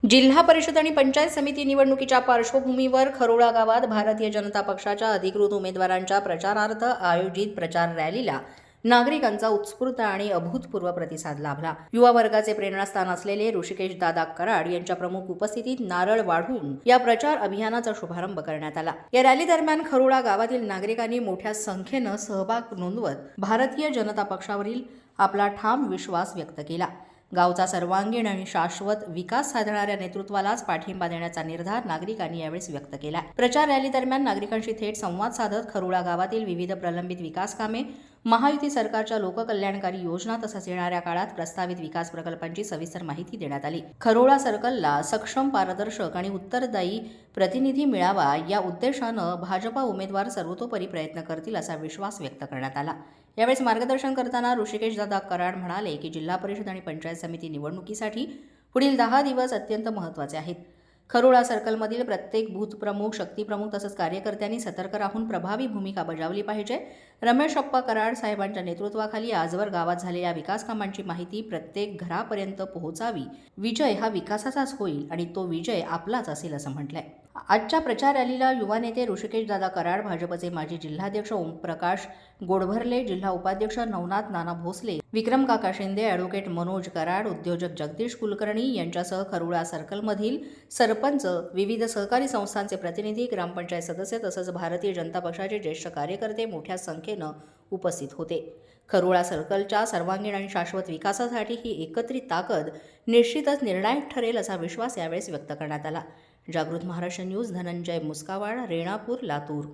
जिल्हा परिषद आणि पंचायत समिती निवडणुकीच्या पार्श्वभूमीवर खरोळा गावात भारतीय जनता पक्षाच्या अधिकृत उमेदवारांच्या प्रचारार्थ आयोजित प्रचार रॅलीला नागरिकांचा उत्स्फूर्त आणि अभूतपूर्व प्रतिसाद लाभला. युवा वर्गाचे प्रेरणास्थान असलेले ऋषिकेश दादा कराड यांच्या प्रमुख उपस्थितीत नारळ वाढून या प्रचार अभियानाचा शुभारंभ करण्यात आला. या रॅली दरम्यान खरोळा गावातील नागरिकांनी मोठ्या संख्येनं सहभाग नोंदवत भारतीय जनता पक्षावरील आपला ठाम विश्वास व्यक्त केला. गावचा सर्वांगीण आणि शाश्वत विकास साधणाऱ्या नेतृत्वालाच पाठिंबा देण्याचा निर्धार नागरिकांनी यावेळी व्यक्त केला. प्रचार रॅली दरम्यान नागरिकांशी थेट संवाद साधत खरोळा गावातील विविध प्रलंबित विकास कामे, महायुती सरकारच्या लोककल्याणकारी योजना तसंच येणाऱ्या काळात प्रस्तावित विकास प्रकल्पांची सविस्तर माहिती देण्यात आली. खरोळा सर्कलला सक्षम, पारदर्शक आणि उत्तरदायी प्रतिनिधी मिळावा या उद्देशानं भाजपा उमेदवार सर्वतोपरी प्रयत्न करतील असा विश्वास व्यक्त करण्यात आला. यावेळी मार्गदर्शन करताना ऋषिकेश दादा कराड म्हणाले की जिल्हा परिषद आणि पंचायत समिती निवडणुकीसाठी पुढील 10 दिवस अत्यंत महत्त्वाचे आहेत. खरोळा सर्कलमधील प्रत्येक बूथप्रमुख, शक्तीप्रमुख तसंच कार्यकर्त्यांनी सतर्क राहून प्रभावी भूमिका बजावली पाहिजे. रमेश अप्पा कराड साहेबांच्या नेतृत्वाखाली आजवर गावात झालेल्या विकास कामांची माहिती प्रत्येक घरापर्यंत पोहोचावी. विजय हा विकासाचाच होईल आणि तो विजय आपलाच असेल असं म्हटलंय. आजच्या प्रचार रॅलीला युवा नेते ऋषिकेश दादा कराड, भाजपचे माजी जिल्हाध्यक्ष ओमप्रकाश गोडभरले, जिल्हा उपाध्यक्ष नवनाथ नाना भोसले, विक्रम काका शिंदे, ॲडव्होकेट मनोज कराड, उद्योजक जगदीश कुलकर्णी यांच्यासह खरोळा सर्कलमधील सरपंच, विविध सहकारी संस्थांचे प्रतिनिधी, ग्रामपंचायत सदस्य तसंच भारतीय जनता पक्षाचे ज्येष्ठ कार्यकर्ते मोठ्या संख्येनं उपस्थित होते. खरोळा सर्कलच्या सर्वांगीण आणि शाश्वत विकासासाठी ही एकत्रित ताकद निश्चितच निर्णायक ठरेल असा विश्वास यावेळी व्यक्त करण्यात आला. जागृत महाराष्ट्र न्यूज, धनंजय मुस्कावाड, रेणापूर, लातूर.